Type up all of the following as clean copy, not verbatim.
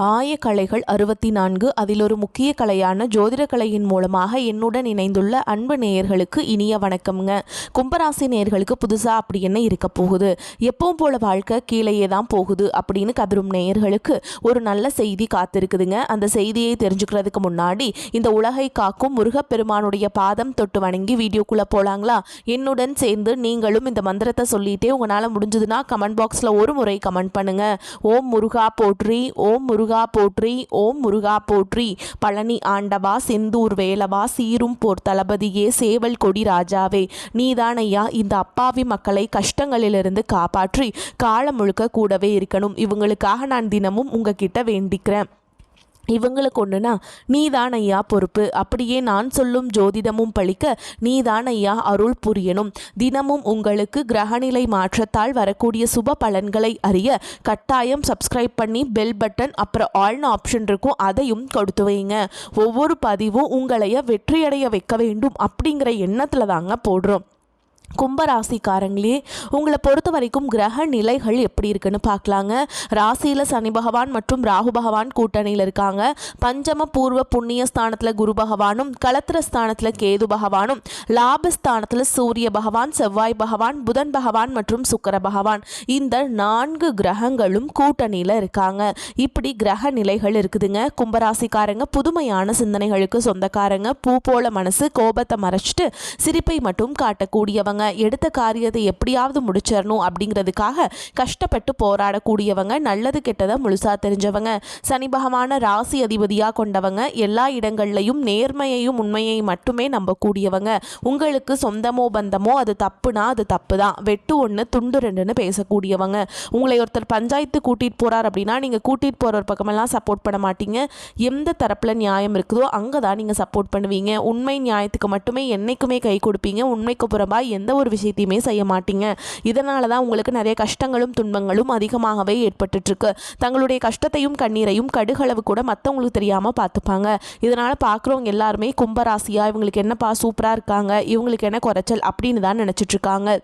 ஆயக்கலைகள் 64 அதில் ஒரு முக்கிய கலையான ஜோதிடக்கலையின் மூலமாக என்னுடன் இணைந்துள்ள அன்பு நேயர்களுக்கு இனிய வணக்கம்ங்க. கும்பராசி நேயர்களுக்கு புதுசாக அப்படி என்ன இருக்க போகுது, எப்பவும் போல வாழ்க்கை கீழேயே தான் போகுது அப்படின்னு கதரும் நேயர்களுக்கு ஒரு நல்ல செய்தி காத்திருக்குதுங்க. அந்த செய்தியை தெரிஞ்சுக்கிறதுக்கு முன்னாடி இந்த உலகை காக்கும் முருகப்பெருமானுடைய பாதம் தொட்டு வணங்கி வீடியோக்குள்ளே போகலாங்களா? என்னுடன் சேர்ந்து நீங்களும் இந்த மந்திரத்தை சொல்லிட்டே உங்களால் முடிஞ்சதுன்னா கமெண்ட் பாக்ஸில் ஒரு முறை கமெண்ட் பண்ணுங்க. ஓம் முருகா போற்றி, ஓம் முருகா போற்றி, ஓம் முருகா போற்றி. பழனி ஆண்டவா, செந்தூர் வேலவா, சீரும் போர் தளபதியே, சேவல் கொடி ராஜாவே, நீதானையா இந்த அப்பாவி மக்களை கஷ்டங்களிலிருந்து காப்பாற்றி காலம் முழுக்க கூடவே இருக்கணும். இவங்களுக்காக நான் தினமும் உங்ககிட்ட வேண்டிக்கிறேன். இவங்களுக்கு ஒன்றுனா நீதான் ஐயா பொறுப்பு. அப்படியே நான் சொல்லும் ஜோதிடமும் பழிக்க நீதான் ஐயா அருள் புரியணும். தினமும் உங்களுக்கு கிரகநிலை மாற்றத்தால் வரக்கூடிய சுப பலன்களை அறிய கட்டாயம் சப்ஸ்கிரைப் பண்ணி பெல் பட்டன் அப்புறம் ஆல்னு ஆப்ஷன் இருக்கும், அதையும் கொடுத்து வைங்க. ஒவ்வொரு பதிவும் உங்களைய வெற்றியடைய வைக்க வேண்டும் அப்படிங்கிற எண்ணத்தில் தாங்க போடுறோம். கும்பராசிக்காரங்களே, உங்களை பொறுத்த வரைக்கும் கிரக நிலைகள் எப்படி இருக்குன்னு பார்க்கலாங்க. ராசியில் சனி பகவான் மற்றும் ராகு பகவான் கூட்டணியில் இருக்காங்க. பஞ்சம பூர்வ புண்ணிய ஸ்தானத்தில் குரு பகவானும், களத்திர ஸ்தானத்தில் கேது பகவானும், லாபஸ்தானத்தில் சூரிய பகவான், செவ்வாய் பகவான், புதன் பகவான் மற்றும் சுக்கிர பகவான், இந்த 4 கிரகங்களும் கூட்டணியில் இருக்காங்க. இப்படி கிரக நிலைகள் இருக்குதுங்க. கும்பராசிக்காரங்க புதுமையான சிந்தனைகளுக்கு சொந்தக்காரங்க. பூ போல மனசு, கோபத்தை மறைச்சிட்டு சிரிப்பை மட்டும் காட்டக்கூடியவங்க. எடுத்த காரியத்தை எப்படியாவது முடிச்சிடணும் அப்படிங்கிறதுக்காக கஷ்டப்பட்டு போராடக்கூடியவங்க. நல்லது கெட்டதை முழுசா தெரிஞ்சவங்க. சனி பகவான ராசி அதிபதியாக கொண்டவங்க. எல்லா இடங்கள்லையும் நேர்மையையும் உண்மையை மட்டுமே நம்பக்கூடியவங்க. உங்களுக்கு சொந்தமோ பந்தமோ அது தப்புனா அது தப்பு தான், வெட்டு ஒன்று துண்டு ரெண்டுன்னு பேசக்கூடியவங்க. உங்களை ஒருத்தர் பஞ்சாயத்து கூட்டிகிட்டு போகிறார் அப்படின்னா நீங்கள் கூட்டிகிட்டு போகிற ஒரு பக்கமெல்லாம் சப்போர்ட் பண்ண மாட்டீங்க. எந்த தரப்பில் நியாயம் இருக்குதோ அங்கே தான் நீங்கள் சப்போர்ட் பண்ணுவீங்க. உண்மை நியாயத்துக்கு மட்டுமே என்றைக்குமே கை கொடுப்பீங்க. உண்மைக்கு புறம்பா எந்த ஒரு விஷயத்தையுமே செய்ய மாட்டீங்க. இதனால தான் உங்களுக்கு நிறைய கஷ்டங்களும் துன்பங்களும் அதிகமாகவே ஏற்பட்டுருக்கு. தங்களுடைய கஷ்டத்தையும் கண்ணீரையும் கடுகளவு கூட மற்றவங்களுக்கு தெரியாமல் பார்த்துப்பாங்க. இதனால் பார்க்குறவங்க எல்லாருமே கும்பராசியா இவங்களுக்கு என்னப்பா சூப்பராக இருக்காங்க, இவங்களுக்கு என்ன குறைச்சல் அப்படின்னு தான் நினச்சிட்ருக்காங்க.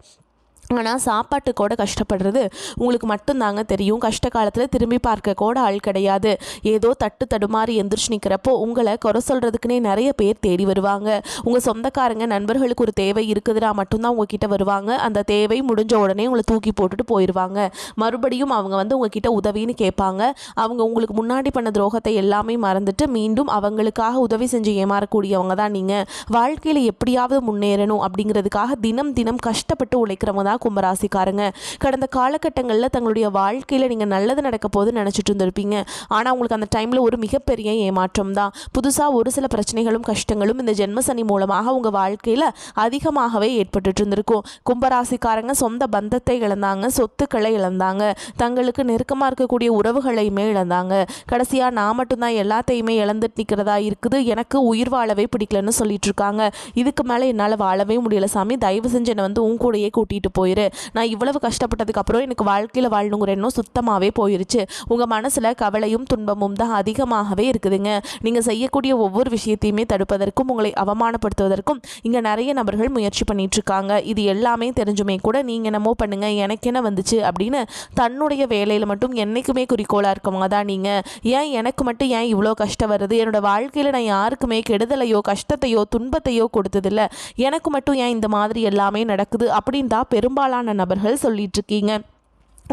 ஆனால் சாப்பாட்டு கூட கஷ்டப்படுறது உங்களுக்கு மட்டும்தாங்க தெரியும். கஷ்ட காலத்தில் திரும்பி பார்க்க கூட ஆள் கிடையாது. ஏதோ தட்டு தடுமாறி எந்திரிச்சு நிற்கிறப்போ உங்களை குறை சொல்கிறதுக்குனே நிறைய பேர் தேடி வருவாங்க. உங்கள் சொந்தக்காரங்க நண்பர்களுக்கு ஒரு தேவை இருக்குதுன்னா மட்டும்தான் உங்ககிட்ட வருவாங்க. அந்த தேவை முடிஞ்ச உடனே உங்களை தூக்கி போட்டுட்டு போயிடுவாங்க. மறுபடியும் அவங்க வந்து உங்ககிட்ட உதவின்னு கேட்பாங்க. அவங்க உங்களுக்கு முன்னாடி பண்ண துரோகத்தை எல்லாமே மறந்துட்டு மீண்டும் அவங்களுக்காக உதவி செஞ்சு ஏமாறக்கூடியவங்க தான் நீங்கள். வாழ்க்கையில் எப்படியாவது முன்னேறணும் அப்படிங்கிறதுக்காக தினம் தினம் கஷ்டப்பட்டு உழைக்கிறவங்க தான் கும்பராசிக்காரங்க. கடந்த காலகட்டங்களில் தங்களுடைய வாழ்க்கையில் நீங்கள் நல்லது நடக்க போது நினச்சிட்டு இருந்திருப்பீங்க. ஆனால் உங்களுக்கு அந்த டைமில் ஒரு மிகப்பெரிய ஏமாற்றம் தான். புதுசாக ஒரு சில பிரச்சனைகளும் கஷ்டங்களும் இந்த ஜென்மசனி மூலமாக உங்கள் வாழ்க்கையில் அதிகமாகவே ஏற்பட்டு இருந்திருக்கும். கும்பராசிக்காரங்க சொந்த பந்தத்தை இழந்தாங்க, சொத்துக்களை இழந்தாங்க, தங்களுக்கு நெருக்கமாக இருக்கக்கூடிய உறவுகளையுமே இழந்தாங்க. கடைசியாக நான் மட்டும்தான் எல்லாத்தையுமே இழந்துட்டு நிற்கிறதா இருக்குது, எனக்கு உயிர் வாழவே பிடிக்கலன்னு சொல்லிட்டு இருக்காங்க. இதுக்கு மேலே என்னால் வாழவே முடியல சாமி, தயவு செஞ்சு என்னை வந்து உன் கூடையே கூட்டிகிட்டு போயிரு. நான் இவ்வளவு கஷ்டப்பட்டதுக்கு அப்புறம் எனக்கு வாழ்க்கையில் வாழணுங்கிற எண்ணம் சுத்தமாகவே போயிருச்சு. உங்கள் மனசில் கவலையும் துன்பமும் தான் அதிகமாகவே இருக்குதுங்க. நீங்கள் செய்யக்கூடிய ஒவ்வொரு விஷயத்தையுமே தடுப்பதற்கும் உங்களை அவமானப்படுத்துவதற்கும் இங்கே நிறைய நபர்கள் முயற்சி பண்ணிட்டு இருக்காங்க. இது எல்லாமே தெரிஞ்சுமே கூட நீங்கள் என்னமோ பண்ணுங்க, எனக்கு என்ன வந்துச்சு அப்படின்னு தன்னுடைய வேலையில் மட்டும் என்றைக்குமே குறிக்கோளாக இருக்கவங்க தான் நீங்கள். ஏன் எனக்கு மட்டும் ஏன் இவ்வளோ கஷ்டம் வருது, என்னோட வாழ்க்கையில் நான் யாருக்குமே கெடுதலையோ கஷ்டத்தையோ துன்பத்தையோ கொடுத்ததில்லை, எனக்கு மட்டும் ஏன் இந்த மாதிரி எல்லாமே நடக்குது அப்படின்னு தான் பெரும்பாலான நபர்கள் சொல்லிட்டு இருக்கீங்க.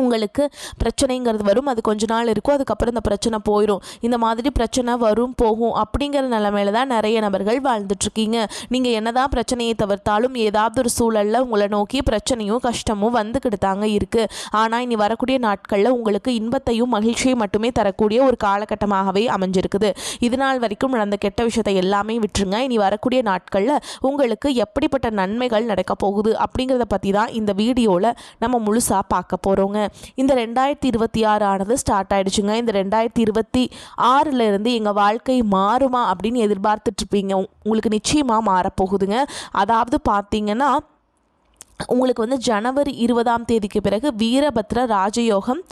உங்களுக்கு பிரச்சனைங்கிறது வரும், அது கொஞ்ச நாள் இருக்கும், அதுக்கப்புறம் இந்த பிரச்சனை போயிடும். இந்த மாதிரி பிரச்சனை வரும் போகும் அப்படிங்கிற நிலைமையில தான் நிறைய நபர்கள் வாழ்ந்துட்டுருக்கீங்க. நீங்கள் என்னதான் பிரச்சனையை தவிர்த்தாலும் ஏதாவது ஒரு சூழலில் உங்களை நோக்கி பிரச்சனையும் கஷ்டமும் வந்துக்கிட்டு தாங்க இருக்குது. ஆனால் இனி வரக்கூடிய நாட்களில் உங்களுக்கு இன்பத்தையும் மகிழ்ச்சியும் மட்டுமே தரக்கூடிய ஒரு காலகட்டமாகவே அமைஞ்சிருக்குது. இது நாள் வரைக்கும் நடந்த கெட்ட விஷயத்தை எல்லாமே விட்டுருங்க. இனி வரக்கூடிய நாட்களில் உங்களுக்கு எப்படிப்பட்ட நன்மைகள் நடக்க போகுது அப்படிங்கிறத பற்றி தான் இந்த வீடியோவில் நம்ம முழுசாக பார்க்க போகிறோங்க. இந்த 2026 ஆனது ஸ்டார்ட் ஆயிடுச்சுங்க. இந்த 2026 இருந்து எங்கள் வாழ்க்கை மாறுமா அப்படின்னு எதிர்பார்த்துட்டு இருப்பீங்க. உங்களுக்கு நிச்சயமாக மாறப்போகுதுங்க. அதாவது பார்த்தீங்கன்னா உங்களுக்கு வந்து ஜனவரி 20ஆம் தேதிக்கு பிறகு வீரபத்ர ராஜயோகம்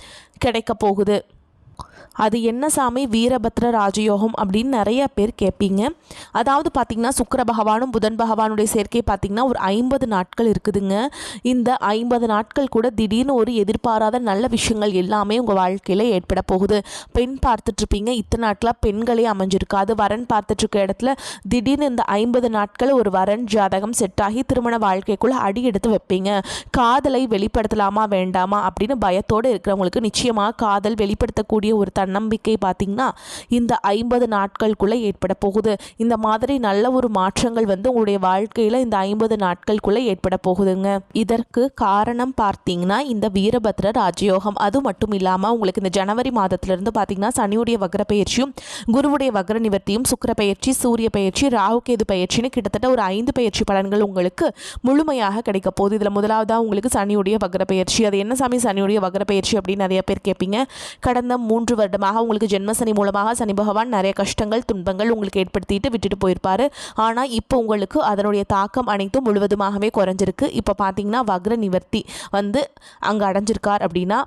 கிடைக்க போகுது. அது என்ன சாமி வீரபத்ர ராஜயோகம் அப்படின்னு நிறைய பேர் கேட்பீங்க. அதாவது பார்த்திங்கன்னா சுக்கிர பகவானும் புதன் பகவானுடைய சேர்க்கை பார்த்திங்கன்னா ஒரு 50 நாட்கள் இருக்குதுங்க. இந்த 50 நாட்கள் கூட திடீர்னு ஒரு எதிர்பாராத நல்ல விஷயங்கள் எல்லாமே உங்கள் வாழ்க்கையில் ஏற்பட போகுது. பெண் பார்த்துட்ருப்பீங்க, இத்தனை நாட்களாக பெண்களே அமைஞ்சிருக்காது. வரன் பார்த்துட்ருக்க இடத்துல திடீர்னு இந்த 50 நாட்கள் ஒரு வரன் ஜாதகம் செட் ஆகி திருமண வாழ்க்கைக்குள்ளே அடி எடுத்து வைப்பீங்க. காதலை வெளிப்படுத்தலாமா வேண்டாமா அப்படின்னு பயத்தோடு இருக்கிறவங்களுக்கு நிச்சயமாக காதல் வெளிப்படுத்தக்கூடிய ஒரு தன்னம்பிக்கை பார்த்திங்கன்னா இந்த 50 நாட்களுக்குள்ளே ஏற்பட போகுது. இந்த மாதிரி நல்ல ஒரு மாற்றங்கள் வந்து உங்களுடைய வாழ்க்கையில் இந்த 50 நாட்களுக்குள்ளே ஏற்பட போகுதுங்க. இதற்கு காரணம் பார்த்தீங்கன்னா இந்த வீரபத்ர ராஜயோகம். அது மட்டும் இல்லாமல் உங்களுக்கு இந்த ஜனவரி மாதத்திலிருந்து பார்த்தீங்கன்னா சனியுடைய வக்ர பயிற்சியும் குருவுடைய வக்ர நிவர்த்தியும் சுக்கிர பயிற்சி சூரிய பயிற்சி ராகு கேது பயிற்சின்னு கிட்டத்தட்ட ஒரு 5 பயிற்சி பலன்கள் உங்களுக்கு முழுமையாக கிடைக்க போகுது. இதில் முதலாவதாக உங்களுக்கு சனியுடைய வக்ர பயிற்சி. அது என்ன சாமி சனியுடைய வக்ர பயிற்சி அப்படின்னு நிறைய பேர் கேட்பீங்க. கடந்த 3 வருடமாக உங்களுக்கு ஜென்மசனி மூலமாக சனி பகவான் நிறைய கஷ்டங்கள் துன்பங்கள் உங்களுக்கு ஏற்படுத்திட்டு விட்டுட்டு போயிருப்பாரு. ஆனால் இப்போ உங்களுக்கு அதனுடைய தாக்கம் அனைத்தும் முழுவதுமாகவே குறைஞ்சிருக்கு. இப்போ பார்த்தீங்கன்னா வக்ர நிவர்த்தி வந்து அங்கே அடைஞ்சிருக்கார் அப்படின்னா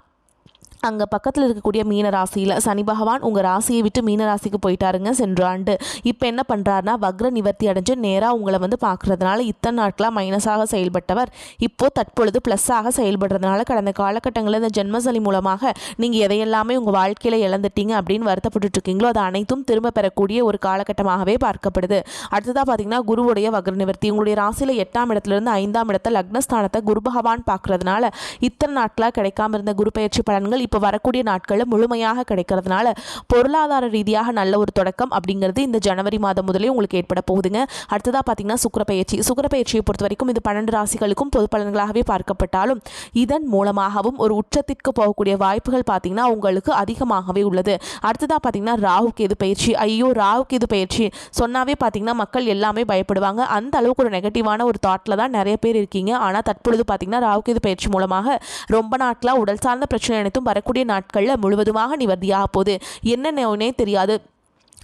அங்கே பக்கத்தில் இருக்கக்கூடிய மீன ராசியில் சனி பகவான் உங்கள் ராசியை விட்டு மீன ராசிக்கு போயிட்டாருங்க சென்ற ஆண்டு. இப்போ என்ன பண்ணுறாருனா வக்ர நிவர்த்தி அடைஞ்சு நேராக உங்களை வந்து பார்க்குறதுனால இத்தனை நாட்களாக மைனஸாக செயல்பட்டவர் இப்போது தற்பொழுது ப்ளஸ்ஸாக செயல்படுறதுனால கடந்த காலகட்டங்களில் இந்த ஜென்மசனி மூலமாக நீங்கள் எதையெல்லாமே உங்கள் வாழ்க்கையில் இழந்துட்டீங்க அப்படின்னு வருத்தப்பட்டுருக்கீங்களோ அது அனைத்தும் திரும்ப பெறக்கூடிய ஒரு காலகட்டமாகவே பார்க்கப்படுது. அடுத்ததாக பார்த்தீங்கன்னா குருவுடைய வக்ர நிவர்த்தி உங்களுடைய ராசியில் 8ஆம் இடத்துலேருந்து 5ஆம் இடத்தை லக்னஸ்தானத்தை குரு பகவான் பார்க்குறதுனால இத்தனை நாட்களாக கிடைக்காம இருந்த குரு பயிற்சி பலன்கள் இப்போ வரக்கூடிய நாட்களில் முழுமையாக கிடைக்கிறதுனால பொருளாதார ரீதியாக நல்ல ஒரு தொடக்கம் அப்படிங்கிறது இந்த ஜனவரி மாதம் முதலே உங்களுக்கு ஏற்பட போகுதுங்க. அடுத்ததாக பார்த்தீங்கன்னா சுக்கிர பயிற்சியை பொறுத்த வரைக்கும் இது 12 ராசிகளுக்கும் பொது பலன்களாகவே பார்க்கப்பட்டாலும் இதன் மூலமாகவும் ஒரு உச்சத்திற்கு போகக்கூடிய வாய்ப்புகள் பார்த்தீங்கன்னா உங்களுக்கு அதிகமாகவே உள்ளது. அடுத்ததாக பார்த்தீங்கன்னா ராகு கேது பயிற்சி. ராகு கேது பயிற்சி சொன்னாவே பார்த்தீங்கன்னா மக்கள் எல்லாமே பயப்படுவாங்க. அந்த அளவுக்கு ஒரு நெகட்டிவான ஒரு தாட்டில் தான் நிறைய பேர் இருக்கீங்க. ஆனால் தற்பொழுது பார்த்தீங்கன்னா ராகு கேது பயிற்சி மூலமாக ரொம்ப நாட்களாக உடல் சார்ந்த பிரச்சனை அனைத்தும் வரக்கூடிய நாட்களில் முழுவதுமாக நிவர்த்தியாக போகுது. என்னன்னே தெரியாது.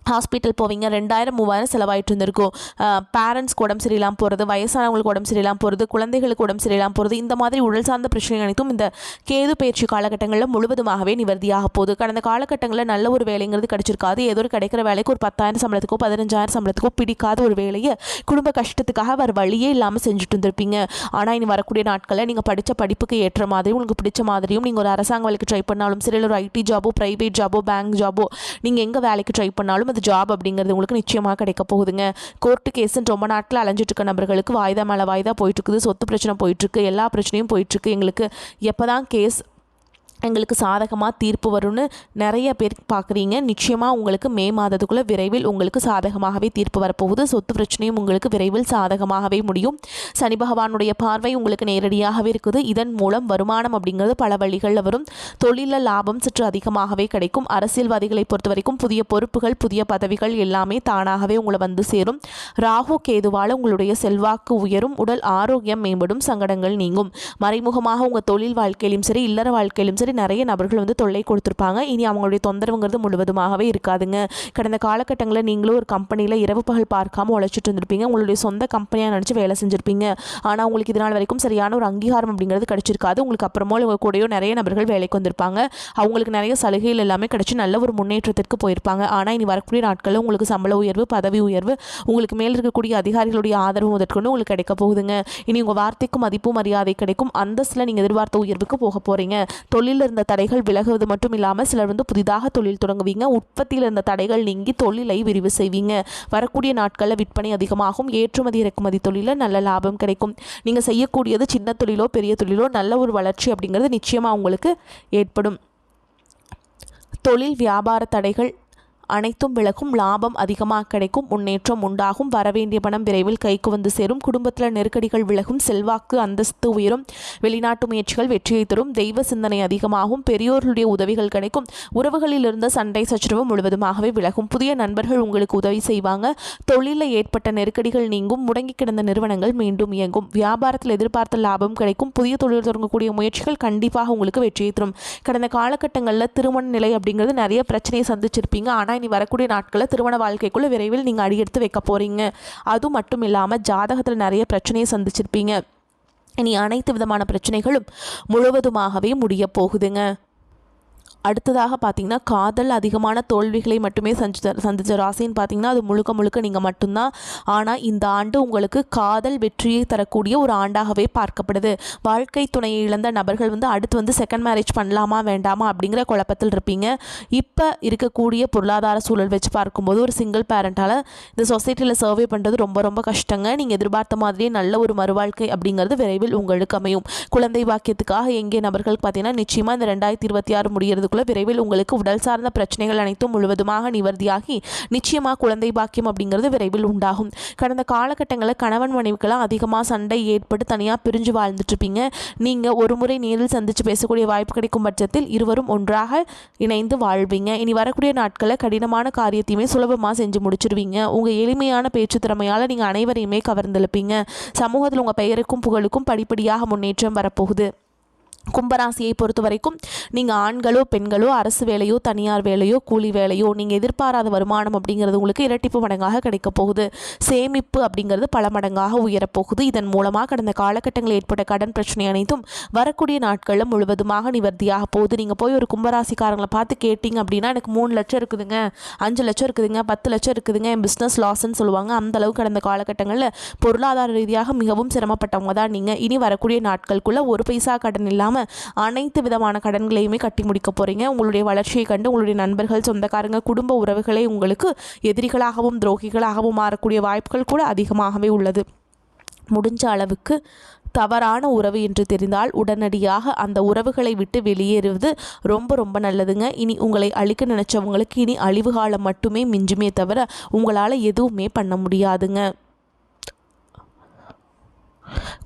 ஹாஸ்பிட்டல் போவீங்க, 2000-3000 செலவாயிட்டு இருந்திருக்கும். பேரண்ட்ஸ்க்கு உடம்பு சரியில்லாமல் போகிறது, வயசானவங்களுக்கு உடம்பு சரியில்லாமல் போகிறது, குழந்தைகளுக்கு உடம்பு சரியில்லாமல் போகிறது, இந்த மாதிரி உடல் சார்ந்த பிரச்சனை அனைத்தும் இந்த கேது பயிற்சி காலகட்டங்களில் முழுவதுமாகவே நிவர்த்தியாக போகுது. கடந்த காலகட்டங்களில் நல்ல ஒரு வேலைங்கிறது கிடைச்சிருக்காது. ஏதோ ஒரு கிடைக்கிற வேலைக்கு ஒரு 10,000 சம்பளத்துக்கோ 15,000 சம்பளத்துக்கோ பிடிக்காத ஒரு வேலையை குடும்ப கஷ்டத்துக்காக வேறு வழியே இல்லாமல் செஞ்சுட்டு இருந்திருப்பீங்க. ஆனால் இனி வரக்கூடிய நாட்களில் நீங்கள் படித்த படிப்புக்கு ஏற்ற மாதிரியும் உங்களுக்கு பிடிச்ச மாதிரியும் நீங்கள் ஒரு அரசாங்க வேலைக்கு ட்ரை பண்ணாலும் சரி, இல்லை ஒரு ஐடி ஜாபோ ப்ரைவேட் ஜாபோ பேங்க் ஜாபோ நீங்கள் எங்கே வேலைக்கு ட்ரை பண்ணாலும் ஜாப் அப்படிங்கிறது உங்களுக்கு நிச்சயமாக கிடைக்க போகுதுங்க. கோர்ட்டு கேஸுன்னு ரொம்ப நாட்டில் அலைஞ்சிட்டு இருக்க நபர்களுக்கு வாய்தா மேலே வாய்தா போயிட்டுருக்குது. சொத்து பிரச்சனை போயிட்டுருக்கு, எல்லா பிரச்சனையும் போயிட்டுருக்கு. எங்களுக்கு எப்போ தான் கேஸ் எங்களுக்கு சாதகமாக தீர்ப்பு வரும்னு நிறைய பேர் பார்க்குறீங்க. நிச்சயமாக உங்களுக்கு மே மாதத்துக்குள்ளே விரைவில் உங்களுக்கு சாதகமாகவே தீர்ப்பு வரப்போகுது. சொத்து பிரச்சனையும் உங்களுக்கு விரைவில் சாதகமாகவே முடியும். சனி பகவானுடைய பார்வை உங்களுக்கு நேரடியாகவே இருக்குது. இதன் மூலம் வருமானம் அப்படிங்கிறது பல வழிகளில் வரும். தொழிலில் லாபம் சற்று அதிகமாகவே கிடைக்கும். அரசியல்வாதிகளை பொறுத்த வரைக்கும் புதிய பொறுப்புகள் புதிய பதவிகள் எல்லாமே தானாகவே உங்களை வந்து சேரும். ராகு கேதுவால் உங்களுடைய செல்வாக்கு உயரும். உடல் ஆரோக்கியம் மேம்படும். சங்கடங்கள் நீங்கும். மறைமுகமாக உங்கள் தொழில் வாழ்க்கையிலும் சரி இல்லற வாழ்க்கையிலும் சரி நிறைய நபர்கள் வந்து தொல்லை கொடுத்துருப்பாங்க. இனி அவங்களுடைய தொந்தரவுங்கிறது முழுவதுமாகவே இருக்காதுங்க. கடந்த காலகட்டங்களில் நீங்களும் ஒரு கம்பெனியில் இரவு பகல் பார்க்காம உழைச்சிட்டு இருந்திருப்பீங்க. உங்களுடைய சொந்த கம்பெனியாக நினச்சி வேலை செஞ்சுருப்பீங்க. ஆனால் உங்களுக்கு இதனால் வரைக்கும் சரியான ஒரு அங்கீகாரம் அப்படிங்கிறது கிடைச்சிருக்காது. உங்களுக்கு அப்புறமா உங்கள் கூடயோ நிறைய நபர்கள் வேலைக்கு வந்திருப்பாங்க. அவங்களுக்கு நிறைய சலுகைகள் எல்லாமே கிடைச்சி நல்ல ஒரு முன்னேற்றத்திற்கு போயிருப்பாங்க. ஆனால் இனி வரக்கூடிய நாட்களில் உங்களுக்கு சம்பள உயர்வு பதவி உயர்வு உங்களுக்கு மேல் இருக்கக்கூடிய அதிகாரிகளுடைய ஆதரவு முதற்கொண்டு உங்களுக்கு கிடைக்க போகுதுங்க. இனி உங்கள் வார்த்தைக்கு மதிப்பு மரியாதை கிடைக்கும். அந்தஸ்தில் நீங்கள் எதிர்பார்த்த உயர்வுக்கு போக போகிறீங்க. தொழில் இருந்த தடைகள் விலகுவது மட்டும் இல்லாமல் சிலர் வந்து புதிதாக தொழில் தொடங்குவீங்க. உற்பத்தியில் இருந்த தடைகள் நீங்கி தொழிலை விரிவு செய்வீங்க. வரக்கூடிய நாட்களில் விற்பனை அதிகமாகும். ஏற்றுமதி இறக்குமதி தொழிலில் நல்ல லாபம் கிடைக்கும். நீங்கள் செய்யக்கூடியது சின்ன தொழிலோ பெரிய தொழிலோ நல்ல ஒரு வளர்ச்சி அப்படிங்கிறது நிச்சயமாக உங்களுக்கு ஏற்படும். தொழில் வியாபார தடைகள் அனைத்தும் விலகும். லாபம் அதிகமாக கிடைக்கும். முன்னேற்றம் உண்டாகும். வரவேண்டிய பணம் விரைவில் கைக்கு வந்து சேரும். குடும்பத்தில் நெருக்கடிகள் விலகும். செல்வாக்கு அந்தஸ்து உயரும். வெளிநாட்டு முயற்சிகள் வெற்றியை தரும். தெய்வ சிந்தனை அதிகமாகும். பெரியோர்களுடைய உதவிகள் கிடைக்கும். உறவுகளில் இருந்த சண்டை சச்சரவு முழுவதுமாகவே விலகும். புதிய நண்பர்கள் உங்களுக்கு உதவி செய்வாங்க. தொழிலில் ஏற்பட்ட நெருக்கடிகள் நீங்கும். முடங்கி கிடந்த நிறுவனங்கள் மீண்டும் இயங்கும். வியாபாரத்தில் எதிர்பார்த்த லாபம் கிடைக்கும். புதிய தொழில் தொடங்கக்கூடிய முயற்சிகள் கண்டிப்பாக உங்களுக்கு வெற்றியை தரும். கடந்த காலகட்டங்களில் திருமண நிலை அப்படிங்கிறது நிறைய பிரச்சனையை சந்திச்சிருப்பீங்க. ஆனால் இனி வரக்கூடிய நாட்களில் திருமண வாழ்க்கைக்குள்ளே விரைவில் நீங்கள் அடியெடுத்து வைக்க போகிறீங்க. அது மட்டும் இல்லாமல் ஜாதகத்தில் நிறைய பிரச்சனையை சந்திச்சிருப்பீங்க. இனி அனைத்து விதமான பிரச்சனைகளும் முழுவதுமாகவே முடிய போகுதுங்க. அடுத்ததாக பார்த்தீங்கன்னா காதல் அதிகமான தோல்விகளை மட்டுமே சந்தித்த ராசின்னு பார்த்தீங்கன்னா அது முழுக்க முழுக்க நீங்கள் மட்டும்தான். ஆனால் இந்த ஆண்டு உங்களுக்கு காதல் வெற்றியை தரக்கூடிய ஒரு ஆண்டாகவே பார்க்கப்படுது. வாழ்க்கை துணையை இழந்த நபர்கள் அடுத்து செகண்ட் மேரேஜ் பண்ணலாமா வேண்டாமா அப்படிங்கிற குழப்பத்தில் இருப்பீங்க. இப்போ இருக்கக்கூடிய பொருளாதார சூழல் வச்சு பார்க்கும்போது ஒரு சிங்கிள் பேரண்டால் இந்த சொசைட்டியில் சர்வே பண்ணுறது ரொம்ப ரொம்ப கஷ்டங்க. நீங்கள் எதிர்பார்த்த மாதிரியே நல்ல ஒரு மறுவாழ்க்கை அப்படிங்கிறது விரைவில் உங்களுக்கு அமையும். குழந்தை பாக்கியத்துக்காக எங்கே நபர்களுக்கு பார்த்தீங்கன்னா நிச்சயமாக இந்த 2026 முடியறதுக்குள்ள விரைவில் உங்களுக்கு உடல் சார்ந்த பிரச்சனைகள் அனைத்தும் முழுவதுமாக நிவர்த்தியாகி நிச்சயமாக குழந்தை பாக்கியம் அப்படிங்கிறது விரைவில் உண்டாகும். கடந்த காலகட்டங்களில் கணவன் மனைவிக்கெல்லாம் அதிகமாக சண்டை ஏற்பட்டு தனியாக பிரிஞ்சு வாழ்ந்துட்டு இருப்பீங்க. நீங்கள் ஒரு முறை நேரில் சந்தித்து பேசக்கூடிய வாய்ப்பு கிடைக்கும் பட்சத்தில் இருவரும் ஒன்றாக இணைந்து வாழ்வீங்க. இனி வரக்கூடிய நாட்களில் கடினமான காரியத்தையுமே சுலபமாக செஞ்சு முடிச்சிருவீங்க. உங்கள் எளிமையான பேச்சு திறமையால் நீங்கள் அனைவரையுமே கவர்ந்தெழுப்பீங்க. சமூகத்தில் உங்கள் பெயருக்கும் புகழுக்கும் படிப்படியாக முன்னேற்றம் வரப்போகுது. கும்பராசியை பொறுத்த வரைக்கும் நீங்கள் ஆண்களோ பெண்களோ அரசு வேலையோ தனியார் வேலையோ கூலி வேலையோ நீங்கள் எதிர்பாராத வருமானம் அப்படிங்கிறது உங்களுக்கு இரட்டிப்பு மடங்காக கிடைக்க போகுது. சேமிப்பு அப்படிங்கிறது பல மடங்காக உயரப்போகுது. இதன் மூலமாக கடந்த காலகட்டங்களில் ஏற்பட்ட கடன் பிரச்சனை அனைத்தும் வரக்கூடிய நாட்களில் முழுவதுமாக நிவர்த்தியாக போகுது. நீங்கள் போய் ஒரு கும்பராசிக்காரங்களை பார்த்து கேட்டிங்க அப்படின்னா எனக்கு 3 லட்சம் இருக்குதுங்க, 5 லட்சம் இருக்குதுங்க, 10 லட்சம் இருக்குதுங்க, என் பிஸ்னஸ் லாஸ்ன்னு சொல்லுவாங்க. அந்த அளவுக்கு கடந்த காலகட்டங்களில் பொருளாதார ரீதியாக மிகவும் சிரமப்பட்டவங்க தான் நீங்கள். இனி வரக்கூடிய நாட்களுக்குள்ள ஒரு பைசா கடன் இல்லாமல் அனைத்து விதமான கடன்களையுமே கட்டி முடிக்க போறீங்க. உங்களுடைய வளர்ச்சியை கண்டு உங்களுடைய நண்பர்கள், சொந்தக்காரங்க, குடும்ப உறவுகளே உங்களுக்கு எதிரிகளாகவும் துரோகிகளாகவும் மாறக்கூடிய வாய்ப்புகள் கூட அதிகமாகவே உள்ளது. முடிஞ்ச அளவுக்கு தவறான உறவு என்று தெரிந்தால் உடனடியாக அந்த உறவுகளை விட்டு வெளியேறுவது ரொம்ப ரொம்ப நல்லதுங்க. இனி உங்களை அழிக்க நினைச்சவங்களுக்கு இனி அழிவு காலம் மட்டுமே மிஞ்சுமே தவிர உங்களால் எதுவுமே பண்ண முடியாதுங்க.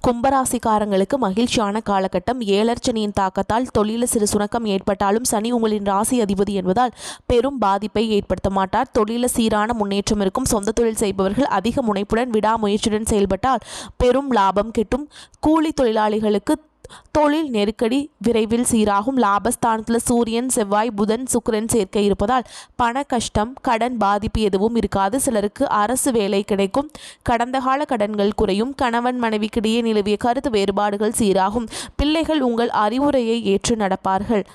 கும்பராசிக்காரங்களுக்கு மகிழ்ச்சியான காலகட்டம். ஏழர்ச்சனியின் தாக்கத்தால் தொழிலில் சிறு சுணக்கம் ஏற்பட்டாலும் சனி உங்களின் ராசி அதிபதி என்பதால் பெரும் பாதிப்பை ஏற்படுத்த மாட்டார். தொழிலில் சீரான முன்னேற்றம் இருக்கும். சொந்த தொழில் செய்பவர்கள் அதிக முனைப்புடன் விடாமுயற்சியுடன் செயல்பட்டால் பெரும் லாபம் கிட்டும். கூலி தொழிலாளிகளுக்கு தொழில் நெருக்கடி விரைவில் சீராகும். லாபஸ்தானத்தில் சூரியன், செவ்வாய், புதன், சுக்கிரன் சேர்க்கை இருப்பதால் பண கஷ்டம், கடன் பாதிப்பு எதுவும் இருக்காது. சிலருக்கு அரசு வேலை கிடைக்கும். கடந்த கால கடன்கள் குறையும். கணவன் மனைவிக்கிடையே நிலவிய கருத்து வேறுபாடுகள் சீராகும். பிள்ளைகள் உங்கள் அறிவுரையை ஏற்று நடப்பார்கள்.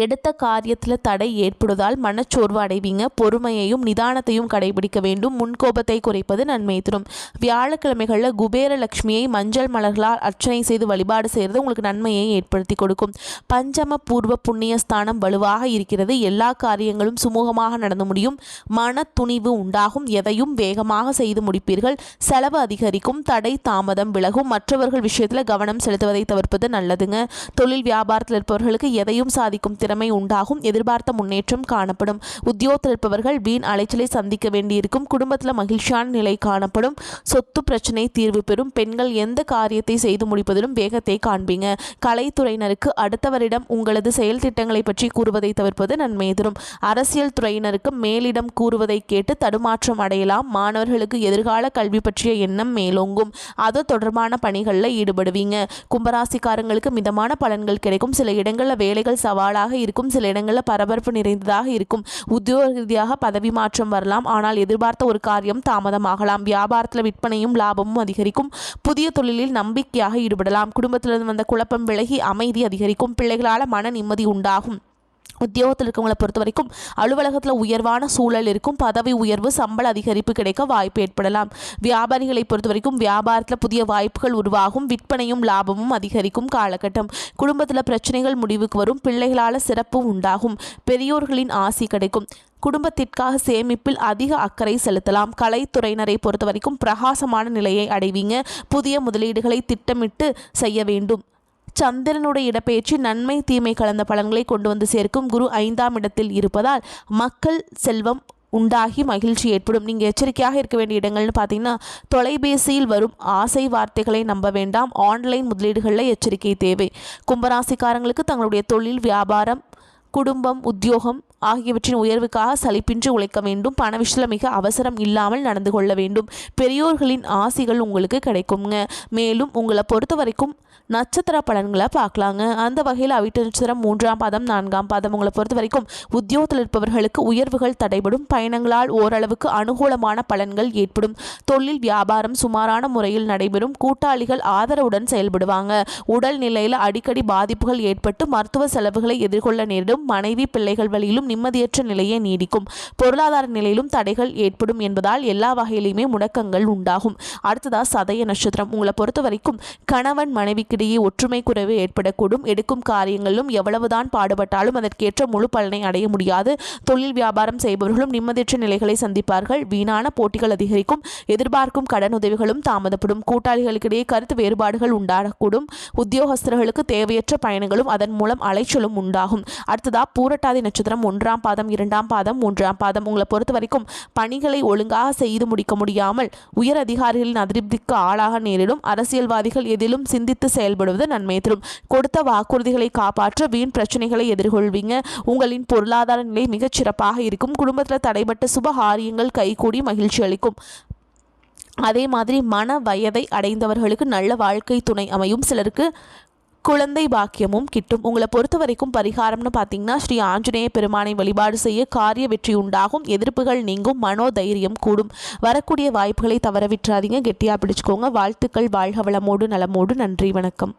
எடுத்த காரியத்தில் தடை ஏற்படுவதால் மனச்சோர்வு அடைவீங்க. பொறுமையையும் நிதானத்தையும் கடைபிடிக்க வேண்டும். முன்கோபத்தை குறைப்பது நன்மை தரும். வியாழக்கிழமைகளில் குபேர லட்சுமியை மஞ்சள் மலர்களால் அர்ச்சனை செய்து வழிபாடு செய்கிறது உங்களுக்கு நன்மையை ஏற்படுத்தி கொடுக்கும். பஞ்சம பூர்வ புண்ணிய ஸ்தானம் வலுவாக இருக்கிறது. எல்லா காரியங்களும் சுமூகமாக நடந்து முடியும். மன துணிவு உண்டாகும். எதையும் வேகமாக செய்து முடிப்பீர்கள். செலவு அதிகரிக்கும். தடை தாமதம் விலகும். மற்றவர்கள் விஷயத்தில் கவனம் செலுத்துவதை தவிர்ப்பது நல்லதுங்க. தொழில் வியாபாரத்தில் இருப்பவர்களுக்கு எதையும் சாதிக்கும் திறமை உண்டாகும். எதிர்பார்த்த முன்னேற்றம் காணப்படும். உத்தியோகத்தில் இருப்பவர்கள் வீண் அலைச்சலை சந்திக்க வேண்டியிருக்கும். குடும்பத்தில் மகிழ்ச்சியான நிலை காணப்படும். சொத்து பிரச்சனை தீர்வு பெறும். பெண்கள் எந்த காரியத்தை செய்து முடிப்பதிலும் வேகத்தை காண்பீங்க. கலைத்துறையினருக்கு அடுத்தவரிடம் உங்களது செயல் திட்டங்களை பற்றி கூறுவதை தவிர்ப்பது நன்மை தரும். அரசியல் துறையினருக்கு மேலிடம் கூறுவதை கேட்டு தடுமாற்றம் அடையலாம். மாணவர்களுக்கு எதிர்கால கல்வி பற்றிய எண்ணம் மேலோங்கும். அது தொடர்பான பணிகளில் ஈடுபடுவீங்க. கும்பராசிக்காரங்களுக்கு மிதமான பலன்கள் கிடைக்கும். சில இடங்களில் வேலைகள் சவாலாக இருக்கும். சில இடங்களில் பரபரப்பு நிறைந்ததாக இருக்கும். உத்தியோக ரீதியாக பதவி மாற்றம் வரலாம். ஆனால் எதிர்பார்த்த ஒரு காரியம் தாமதமாகலாம். வியாபாரத்தில் விற்பனையும் லாபமும் அதிகரிக்கும். புதிய தொழிலில் நம்பிக்கையாக ஈடுபடலாம். குடும்பத்திலிருந்து வந்த குழப்பம் விலகி அமைதி அதிகரிக்கும். பிள்ளைகளால் மன நிம்மதி உண்டாகும். உத்தியோகத்தில் இருக்கவங்களை பொறுத்த வரைக்கும் அலுவலகத்தில் உயர்வான சூழல் இருக்கும். பதவி உயர்வு, சம்பள அதிகரிப்பு கிடைக்க வாய்ப்பு ஏற்படலாம். வியாபாரிகளை பொறுத்த வரைக்கும் வியாபாரத்தில் புதிய வாய்ப்புகள் உருவாகும். விற்பனையும் லாபமும் அதிகரிக்கும் காலகட்டம். குடும்பத்தில் பிரச்சனைகள் முடிவுக்கு வரும். பிள்ளைகளால் சிறப்பு உண்டாகும். பெரியோர்களின் ஆசி கிடைக்கும். குடும்பத்திற்காக சேமிப்பில் அதிக அக்கறை செலுத்தலாம். கலைத்துறையினரை பொறுத்த வரைக்கும் பிரகாசமான நிலையை அடைவீங்க. புதிய முதலீடுகளை திட்டமிட்டு செய்ய வேண்டும். சந்திரனுடைய இடப்பெயர்ச்சி நன்மை தீமை கலந்த பலன்களை கொண்டு வந்து சேர்க்கும். குரு 5ஆம் இடத்தில் இருப்பதால் மக்கள் செல்வம் உண்டாகி மகிழ்ச்சி ஏற்படும். நீங்கள் எச்சரிக்கையாக இருக்க வேண்டிய இடங்கள்னு பார்த்தீங்கன்னா தொலைபேசியில் வரும் ஆசை வார்த்தைகளை நம்ப வேண்டாம். ஆன்லைன் முதலீடுகளில் எச்சரிக்கை தேவை. கும்பராசிக்காரங்களுக்கு தங்களுடைய தொழில், வியாபாரம், குடும்பம், உத்தியோகம் ஆகியவற்றின் உயர்வுக்காக சலிப்பின்றி உழைக்க வேண்டும். பண விஷயத்தில் மிக அவசரம் இல்லாமல் நடந்து கொள்ள வேண்டும். பெரியோர்களின் ஆசிகள் உங்களுக்கு கிடைக்குங்க. மேலும் உங்களை பொறுத்த வரைக்கும் நட்சத்திர பலன்களை பார்க்கலாங்க. அந்த வகையில் அவிட்ட நட்சத்திரம் 3ஆம் பாதம் 4ஆம் பாதம் உங்களை பொறுத்த வரைக்கும் உத்தியோகத்தில் இருப்பவர்களுக்கு உயர்வுகள் தடைபடும். பயணங்களால் ஓரளவுக்கு அனுகூலமான பலன்கள் ஏற்படும். தொழில் வியாபாரம் சுமாரான முறையில் நடைபெறும். கூட்டாளிகள் ஆதரவுடன் செயல்படுவாங்க. உடல் நிலையில் அடிக்கடி பாதிப்புகள் ஏற்பட்டு மருத்துவ செலவுகளை எதிர்கொள்ள நேரிடும். மனைவி பிள்ளைகள் வழியிலும் நிம்மதியற்ற நிலையை நீடிக்கும். பொருளாதார நிலையிலும் தடைகள் ஏற்படும் என்பதால் எல்லா வகையிலுமே முடக்கங்கள் உண்டாகும். அடுத்ததா சதய நட்சத்திரம் உங்களை பொறுத்த வரைக்கும் கணவன் மனைவிக்கிடையே ஒற்றுமை குறைவு ஏற்படக்கூடும். எடுக்கும் காரியங்களிலும் எவ்வளவுதான் பாடுபட்டாலும் அதற்கேற்ற முழு பலனை அடைய முடியாது. தொழில் வியாபாரம் செய்பவர்களும் நிம்மதியற்ற நிலைகளை சந்திப்பார்கள். வீணான போட்டிகள் அதிகரிக்கும். எதிர்பார்க்கும் கடன் உதவிகளும் தாமதப்படும். கூட்டாளிகளுக்கிடையே கருத்து வேறுபாடுகள் உண்டாகக்கூடும். உத்தியோகஸ்தர்களுக்கு தேவையற்ற பயணங்களும் அதன் மூலம் அலைச்சலும் உண்டாகும். அடுத்ததா பூரட்டாதி நட்சத்திரம் 1ஆம் பாதம் 2ஆம் பாதம் 3ஆம் பாதம் உங்களை பொறுத்த வரைக்கும் பணிகளை ஒழுங்காக செய்து முடிக்க முடியாமல் உயர் அதிகாரிகளின் அதிருப்திக்கு ஆளாக நேரிடும். அரசியல்வாதிகள் எதிலும் சிந்தித்து செயல்படுவது நன்மை தரும். கொடுத்த வாக்குறுதிகளை காப்பாற்ற வீண் பிரச்சனைகளை எதிர்கொள்வீங்க. உங்களின் பொருளாதார நிலை மிகச் சிறப்பாக இருக்கும். குடும்பத்தில் தடைபட்ட சுபகாரியங்கள் கைகூடி மகிழ்ச்சி அளிக்கும். அதே மாதிரி மன வயதை அடைந்தவர்களுக்கு நல்ல வாழ்க்கை துணை அமையும். சிலருக்கு குழந்தை பாக்கியமும் கிட்டும். உங்களை பொறுத்த வரைக்கும் பரிகாரம்னு பார்த்தீங்கன்னா ஸ்ரீ ஆஞ்சநேய பெருமானை வழிபாடு செய்ய காரிய வெற்றி உண்டாகும். எதிர்ப்புகள் நீங்கும். மனோதைரியம் கூடும். வரக்கூடிய வாய்ப்புகளை தவற விட்டுறாதீங்க. கெட்டியாக பிடிச்சுக்கோங்க. வாழ்த்துக்கள். வாழ்க வளமோடு நலமோடு. நன்றி. வணக்கம்.